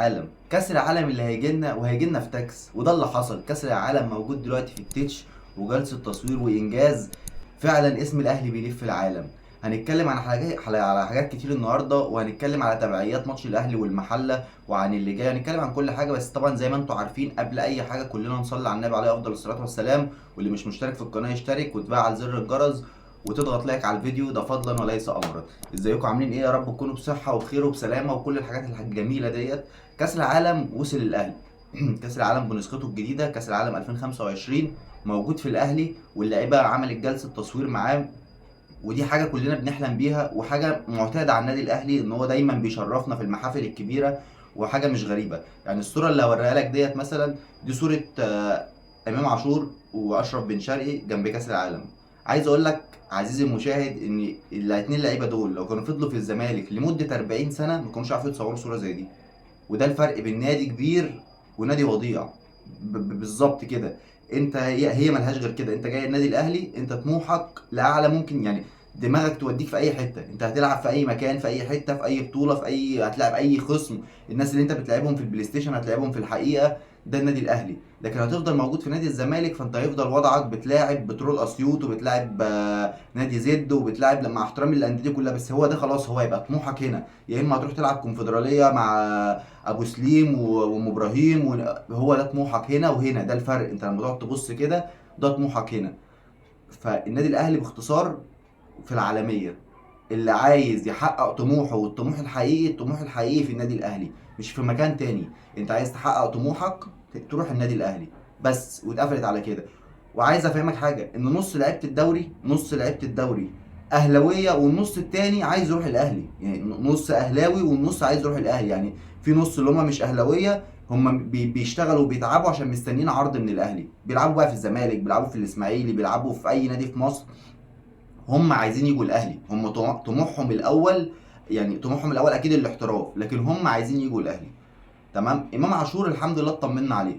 العالم، كاس العالم اللي هيجي لنا في تاكس. وده اللي حصل، كاس العالم موجود دلوقتي في التتش وجلسه تصوير وانجاز. فعلا اسم الاهلي بيلف في العالم. هنتكلم عن حاجات كتير النهارده، وهنتكلم على تبعيات ماتش الاهلي والمحله وعن اللي جاي. هنتكلم عن كل حاجه، بس طبعا زي ما انتم عارفين قبل اي حاجه كلنا نصلي على النبي عليه افضل الصلاه والسلام. واللي مش مشترك في القناه يشترك وتفعل زر الجرس وتضغط لايك على الفيديو، ده فضلا وليس امرا. ازيكم عاملين ايه؟ يا رب تكونوا بصحه وبخير وبسلامه وكل الحاجات الجميله ديت. كاس العالم وصل الاهلي. كاس العالم بنسخته الجديده، كاس العالم 2025 موجود في الاهلي، واللعيبه عملت جلسه تصوير معاه. ودي حاجه كلنا بنحلم بيها، وحاجه معتاده على النادي الاهلي ان هو دايما بيشرفنا في المحافل الكبيره. وحاجه مش غريبه. يعني الصوره اللي هوريها لك ديت مثلا، دي صوره امام عاشور واشرف بن شرقي جنب كاس العالم. عايز اقول لك عزيزي المشاهد ان الاتنين لعيبه دول لو كانوا فضلوا في الزمالك لمده 40 سنه ما كانوش عارفين يتصوروا صوره زي دي. وده الفرق بين نادي كبير ونادي وضيع. بالظبط كده. انت هي ملهاش غير كده. انت جاي النادي الاهلي، انت طموحك لاعلى ممكن، يعني دماغك توديك في اي حته. انت هتلعب في اي مكان، في اي حته، في اي بطوله، في اي هتلعب اي خصم. الناس اللي انت بتلعبهم في البلاي ستيشن هتلعبهم في الحقيقه. ده النادي الاهلي. لكن هتفضل موجود في نادي الزمالك، فانت هيفضل وضعك بتلاعب بترول اسيوط وبتلاعب نادي زد وبتلاعب، مع احترامي للانديه دي كلها، بس هو ده خلاص. هو هيبقى طموحك هنا. يا اما هتروح تلعب كونفدراليه مع ابو سليم وام ابراهيم هو ده طموحك هنا وهنا. ده الفرق. انت لما تقعد تبص كده، ده طموحك هنا. فالنادي الاهلي باختصار في العالميه. اللي عايز يحقق طموحه، والطموح الحقيقي، الطموح الحقيقي في النادي الاهلي مش في مكان تاني. انت عايز تحقق طموحك تروح النادي الاهلي بس، واتقفلت على كده. وعايز افهمك حاجه، ان نص لعيبه الدوري اهلاويه، والنص التاني عايز يروح الاهلي. يعني نص اهلاوي والنص عايز يروح الاهلي. يعني في نص اللي هم مش اهلاويه، هم بيشتغلوا وبيتعبوا عشان مستنيين عرض من الاهلي. بيلعبوا بقى في الزمالك، بيلعبوا في الاسماعيلي، بيلعبوا في اي نادي في مصر. هم عايزين يجوا الاهلي. هم طموحهم الاول. يعني طموحهم الاول اكيد الاحتراف، لكن هم عايزين يجوا الاهلي. تمام. امام عاشور الحمد لله اطمنا عليه.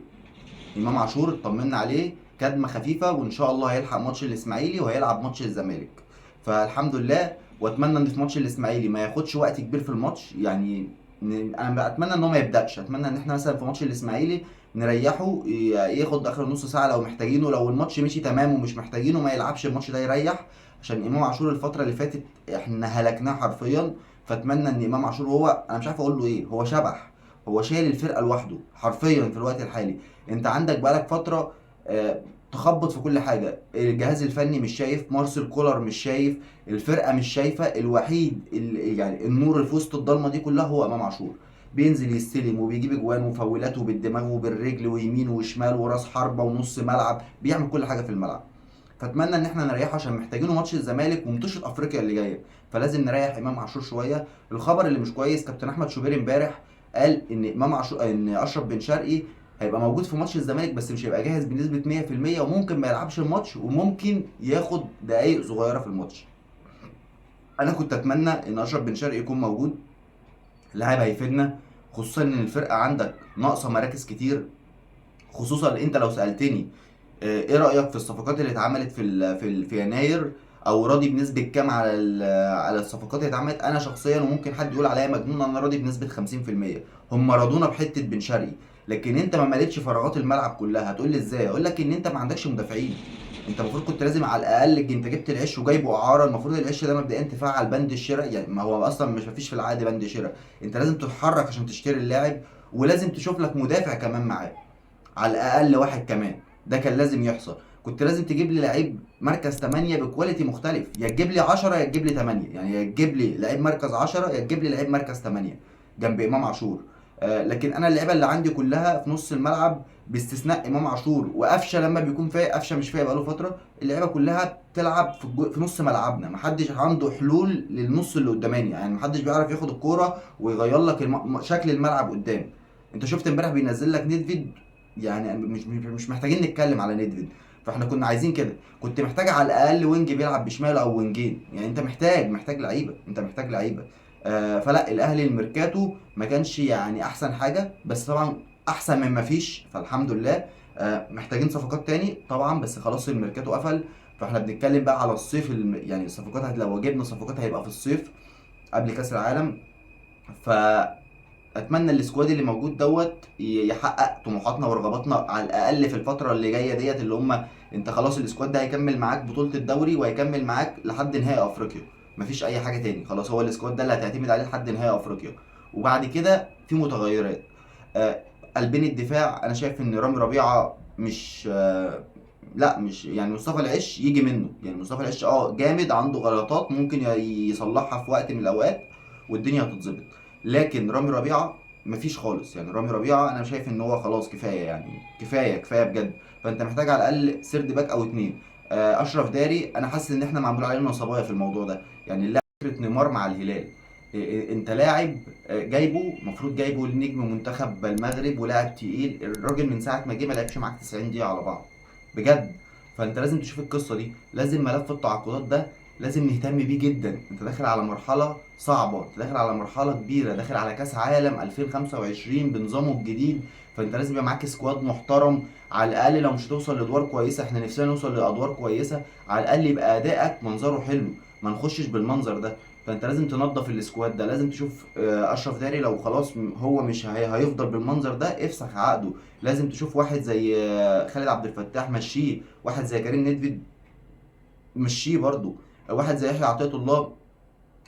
امام عاشور اطمنا عليه كدمه خفيفه، وان شاء الله هيلحق ماتش الاسماعيلي وهيلعب ماتش الزمالك. فالحمد لله. واتمنى ان في ماتش الاسماعيلي ما ياخدش وقت كبير في الماتش. يعني انا اتمنى ان هو ما يبداش. اتمنى ان احنا مثلا في ماتش الاسماعيلي نريحه، ياخد اخر نص ساعه لو محتاجينه. لو الماتش مشي تمام ومش محتاجينه ما يلعبش الماتش ده، يريح. عشان امام عاشور الفتره اللي فاتت احنا هلكناه حرفيا. فاتمنى ان امام عاشور، هو انا مش عارف اقول له ايه، هو شبح. هو شايل الفرقه لوحده حرفيا في الوقت الحالي. انت عندك بقالك فتره تخبط في كل حاجه. الجهاز الفني مش شايف، مارسيل كولر مش شايف، الفرقه مش شايفه. الوحيد يعني النور اللي في وسط الضلمه دي كلها هو امام عاشور. بينزل يستلم وبيجيب اجوان وفاولاته بالدماغ وبالرجل ويمين وشمال وراس حربه ونص ملعب، بيعمل كل حاجه في الملعب. فاتمنى ان احنا نريحه عشان محتاجينه ماتش الزمالك وماتشات افريقيا اللي جايه. فلازم نريح امام عاشور شويه. الخبر اللي مش كويس، كابتن احمد شوبير امبارح قال ان امام عاشور، ان اشرف بن شرقي هيبقى موجود في ماتش الزمالك بس مش هيبقى جاهز بنسبه 100%، وممكن ما يلعبش الماتش، وممكن ياخد دقائق صغيره في الماتش. انا كنت اتمنى ان اشرف بن شرقي يكون موجود. لاعب هيفيدنا، خصوصا ان الفرقه عندك ناقصه مراكز كتير. خصوصا انت لو سالتني ايه رايك في الصفقات اللي اتعملت في يناير، او راضي بنسبه كام على على الصفقات اللي اتعملت. انا شخصيا، وممكن حد يقول عليا مجنون، انا راضي بنسبه 50%. هم رضونا بحته بن شرقي. لكن انت ما مليتش فراغات الملعب كلها. هتقول لي ازاي؟ اقول لك ان انت ما عندكش مدافعين. انت المفروض كنت لازم على الاقل، انت جبت العش وجايبه اعاره. المفروض العش ده مبدئيا تفعل بند الشراء. يعني ما هو اصلا مش مفيش في العقد بند شراء. انت لازم تتحرك عشان تشتري اللاعب، ولازم تشوف لك مدافع كمان معاه، على الاقل واحد كمان. ده كان لازم يحصل. كنت لازم تجيب لي لعيب مركز 8 بكواليتي مختلف. يا تجيب لي 10 يا تجيب لي 8. يعني يا تجيب لي لعيب مركز 10 يا تجيب لي لعيب مركز 8 جنب امام عاشور. لكن انا اللعيبه اللي عندي كلها في نص الملعب باستثناء امام عاشور وقفشه لما بيكون فايق. قفشه مش فايق بقاله فتره. اللعيبه كلها بتلعب في نص ملعبنا. محدش عنده حلول للنص اللي قداماني. يعني محدش بيعرف ياخد الكوره ويغير لك شكل الملعب قدام. انت شفت امبارح بينزل لك نيدفيد. يعني مش محتاجين نتكلم على نيدفيد. فاحنا كنا عايزين كده. كنت محتاج على الاقل وينج بيلعب بشماله او وينجين. يعني انت محتاج لعيبه. فلا الاهلي الميركاتو ما كانش يعني احسن حاجه، بس طبعا احسن من ما فيش، فالحمد لله. محتاجين صفقات تاني طبعا، بس خلاص الميركاتو قفل. فاحنا بنتكلم بقى على الصيف. يعني الصفقات لو جبنا صفقات هيبقى في الصيف قبل كاس العالم. ف اتمنى السكواد اللي موجود دوت يحقق طموحاتنا ورغباتنا على الاقل في الفتره اللي جايه ديت، اللي هم انت خلاص السكواد ده هيكمل معاك بطوله الدوري وهيكمل معاك لحد نهائي افريقيا. مفيش اي حاجه تاني، خلاص هو السكواد ده اللي هتعتمد عليه لحد نهائي افريقيا. وبعد كده في متغيرات. آه، قلبين الدفاع انا شايف ان رامي ربيعه مش لا مش يعني مصطفى العش يجي منه، يعني مصطفى العش جامد، عنده غلطات ممكن يصلحها في وقت من الاوقات والدنيا هتتظبط. لكن رامي ربيعه مفيش خالص، يعني رامي ربيعه انا شايف ان هو خلاص كفايه، يعني كفايه كفايه بجد. فانت محتاج على الاقل سيرد باك او اتنين. اشرف داري انا حاسس ان احنا معمول علينا نصبايه في الموضوع ده، يعني اللاعب فكره نيمار مع الهلال. انت لاعب جايبه، المفروض جايبه لنجم منتخب المغرب ولاعب تقيل، الراجل من ساعه ما جه ما لعبش معاك 90 دقيقه على بعض بجد. فانت لازم تشوف القصه دي، لازم ملف التعاقدات ده لازم نهتم بيه جدا. انت داخل على مرحله صعبه، انت داخل على مرحله كبيره، داخل على كاس عالم 2025 بنظامه الجديد. فانت لازم يبقى معاك سكواد محترم، على الاقل لو مش هتوصل لادوار كويسه، احنا نفسنا نوصل لادوار كويسه، على الاقل يبقى ادائك منظره حلو، ما نخشش بالمنظر ده. فانت لازم تنظف السكواد ده، لازم تشوف اشرف داري لو خلاص هو مش هيفضل بالمنظر ده افسخ عقده. لازم تشوف واحد زي خالد عبد الفتاح مشيه، واحد زي كريم نيدفيد مشيه برضو، واحد زي يحيى عطية الله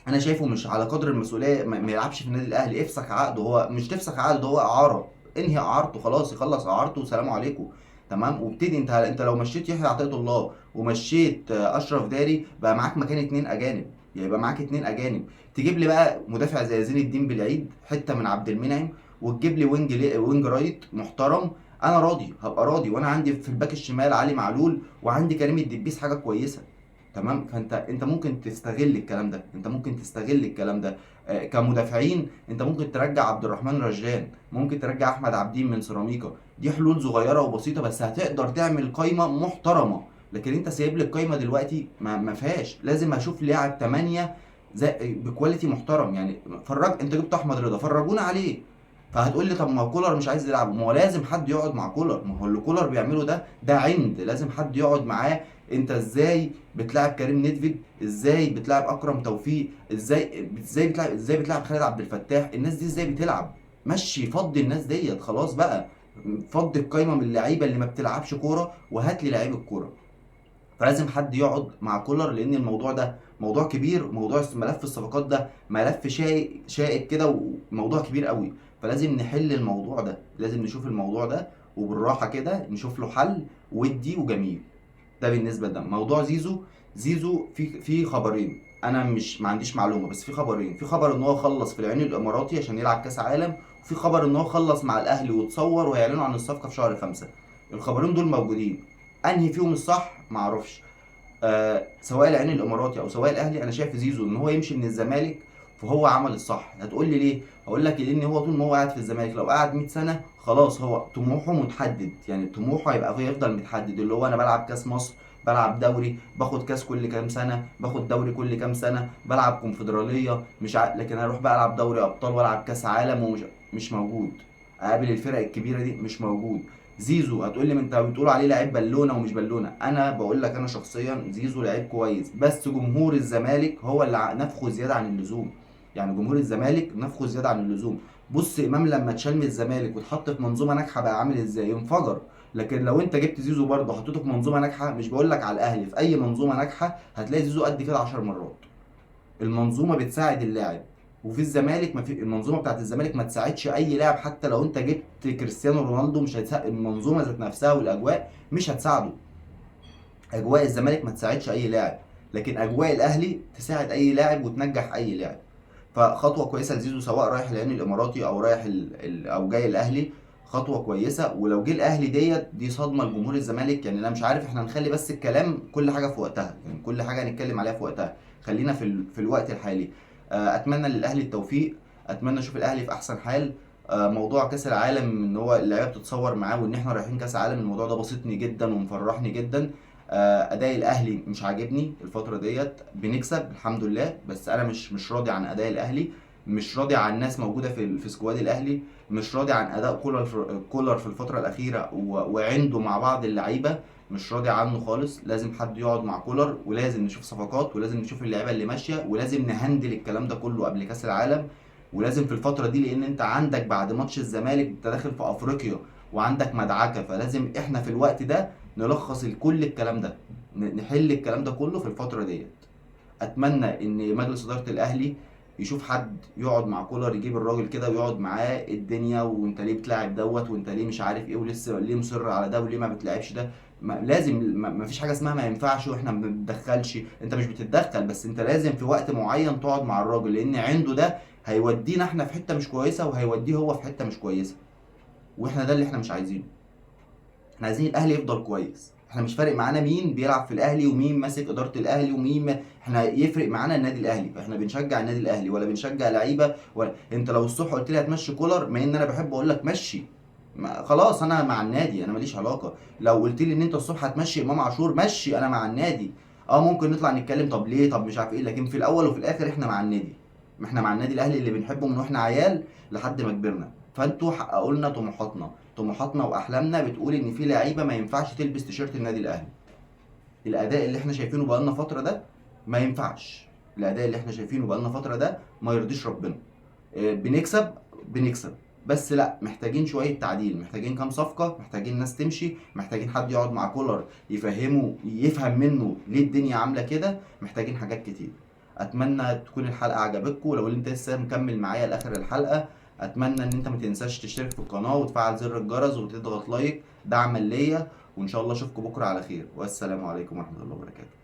انا شايفه مش على قدر المسؤوليه، ما يلعبش في النادي الاهلي، افسخ عقده، هو مش تفسخ عقده، هو اعاره، انهي اعارته خلاص، يخلص اعارته وسلام عليكم. تمام، وابتدي انت لو مشيت يحيى عطية الله ومشيت اشرف داري بقى معاك مكان اتنين اجانب، يعني يبقى معاك اتنين اجانب. تجيب لي بقى مدافع زي زين الدين بالعيد حته من عبد المنعم، وتجيب لي وينج رايت محترم، انا راضي، هبقى راضي، وانا عندي في الباك الشمال علي معلول وعندي كريم الدبيس حاجه كويسه. تمام، فانت ممكن تستغل الكلام ده، انت ممكن تستغل الكلام ده. كمدافعين انت ممكن ترجع عبد الرحمن رجان، ممكن ترجع احمد عبدين من سيراميكا، دي حلول صغيره وبسيطه بس هتقدر تعمل قايمه محترمه. لكن انت سايب لي القايمه دلوقتي ما فيهاش، لازم اشوف لاعب 8 زي بكواليتي محترم. يعني انت جبت احمد رضا فرجونا عليه، فهتقول لي طب ما هو كولر مش عايز يلعبه، ما هو لازم حد يقعد مع كولر، ما هو اللي كولر بيعمله ده عند لازم حد يقعد معاه. انت ازاي بتلعب كريم نيدفيد، ازاي بتلعب اكرم توفيق، ازاي بتلعب خالد عبد الفتاح، الناس دي ازاي بتلعب؟ مشي فضي الناس ديت خلاص بقى، فضي القايمه من اللعيبه اللي ما بتلعبش كوره وهات لي لعيب الكوره. فلازم حد يقعد مع كولر، لان الموضوع ده موضوع كبير، موضوع ملف الصفقات ده ملف شائك كده وموضوع كبير قوي. فلازم نحل الموضوع ده، لازم نشوف الموضوع ده وبالراحه كده نشوف له حل ودي وجميل. ده بالنسبه ده موضوع زيزو. زيزو في خبرين، انا مش ما عنديش معلومه، بس في خبرين، في خبر ان هو خلص في العين الاماراتي عشان يلعب كاس عالم، وفي خبر ان هو خلص مع الاهلي وتصور وهيعلنوا عن الصفقه في شهر 5. الخبرين دول موجودين، انهي فيهم الصح معرفش. سواء العين الاماراتي او سواء الاهلي، انا شايف زيزو ان هو يمشي من الزمالك فهو عمل الصح. هتقول لي ليه؟ هقول لك لان هو طول ما هو قاعد في الزمالك لو قعد 100 سنه خلاص هو طموحه متحدد، يعني طموحه يفضل متحدد، اللي هو انا بلعب كاس مصر، بلعب دوري، باخد كاس كل كام سنه، باخد دوري كل كام سنه، بلعب كونفدراليه لكن هروح بقى العب دوري ابطال والعب كاس عالم مش موجود. اقابل الفرق الكبيره دي مش موجود. زيزو هتقول لي انت بتقول عليه لعيب بالونه ومش بالونه، انا بقول لك انا شخصيا زيزو لعيب كويس، بس جمهور الزمالك هو اللي نفخه زياده عن اللزوم، يعني جمهور الزمالك نفخه زياده عن اللزوم. بص امام لما اتشال من الزمالك واتحط في منظومه ناجحه بقى عامل ازاي، انفجر. لكن لو انت جبت زيزو برضه حطيته في منظومه ناجحه، مش بقول لك على الاهلي، في اي منظومه ناجحه هتلاقي زيزو قد كده 10 مرات. المنظومه بتساعد اللاعب، وفي الزمالك ما في المنظومه بتاعت الزمالك ما تساعدش اي لاعب، حتى لو انت جبت كريستيانو رونالدو مش هتساعد المنظومه ذات نفسها، والاجواء مش هتساعده. اجواء الزمالك ما تساعدش اي لاعب، لكن اجواء الاهلي تساعد اي لاعب وتنجح اي لاعب. فخطوه كويسه لزيزو سواء رايح العين الاماراتي او رايح او جاي الاهلي، خطوه كويسه. ولو جه الاهلي دي صدمه لجمهور الزمالك، يعني انا مش عارف، احنا نخلي بس الكلام كل حاجه في وقتها، يعني كل حاجه هنتكلم عليها في وقتها، خلينا في الوقت الحالي. اتمنى للاهلي التوفيق، اتمنى اشوف الاهلي في احسن حال. موضوع كاس العالم ان هو اللعيبه بتتصور معاه وان احنا رايحين كاس عالم، الموضوع ده بسطني جدا ومفرحني جدا. اداء الاهلي مش عاجبني الفتره ديت، بنكسب الحمد لله بس انا مش راضي عن اداء الاهلي، مش راضي عن ناس موجوده في سكواد الاهلي، مش راضي عن اداء كولر في الفتره الاخيره وعنده مع بعض اللعيبه، مش راضي عنه خالص. لازم حد يقعد مع كولر، ولازم نشوف صفقات، ولازم نشوف اللعيبه اللي ماشيه، ولازم نهندل الكلام ده كله قبل كاس العالم. ولازم في الفتره دي، لان انت عندك بعد ماتش الزمالك انت داخل في افريقيا وعندك مدعكه، فلازم احنا في الوقت ده نلخص كل الكلام ده، نحل الكلام ده كله في الفتره ديت. اتمنى ان مجلس اداره الاهلي يشوف حد يقعد مع كولر، يجيب الراجل كده ويقعد معاه الدنيا، وانت ليه بتلاعب دوت، وانت ليه مش عارف ايه، ولسه ليه مصر على ده، وليه ما بتلعبش ده. لازم ما فيش حاجه اسمها ما ينفعش واحنا ما بنتدخلش. انت مش بتتدخل، بس انت لازم في وقت معين تقعد مع الراجل، لان عنده ده هيودينا احنا في حته مش كويسه، وهيوديه هو في حته مش كويسه، واحنا ده اللي احنا مش عايزينه. احنا عايزين الاهلي يفضل كويس، احنا مش فارق معانا مين بيلعب في الاهلي ومين ماسك اداره الاهلي ومين احنا يفرق معانا النادي الاهلي، فاحنا بنشجع النادي الاهلي ولا بنشجع لعيبه. ولا انت لو الصبح قلت لي هتمشي كولر، ما ان انا بحب اقول لك مشي، خلاص انا مع النادي، انا ماليش علاقه. لو قلت لي ان انت الصبح هتمشي امام عاشور، مشي، انا مع النادي. اه ممكن نطلع نتكلم طب ليه، طب مش عارف ايه، لكن في الاول وفي الاخر احنا مع النادي. احنا مع النادي الاهلي اللي بنحبه من واحنا عيال لحد ما كبرنا. فانتوا حققوا لنا طموحاتنا واحلامنا بتقول ان في لعيبه ما ينفعش تلبس تيشيرت النادي الاهلي. الاداء اللي احنا شايفينه بقالنا فتره ده ما ينفعش، الاداء اللي احنا شايفينه بقالنا فتره ده ما يرضيش ربنا. بنكسب بس لا، محتاجين شويه تعديل، محتاجين كام صفقه، محتاجين ناس تمشي، محتاجين حد يقعد مع كولر يفهم منه ليه الدنيا عامله كده، محتاجين حاجات كتير. اتمنى تكون الحلقه عجبتكم، ولو انت لسه مكمل معايا لاخر الحلقه اتمنى ان انت ما تنساش تشترك في القناه وتفعل زر الجرس وتضغط لايك دعما ليا، وان شاء الله اشوفكم بكره على خير، والسلام عليكم ورحمه الله وبركاته.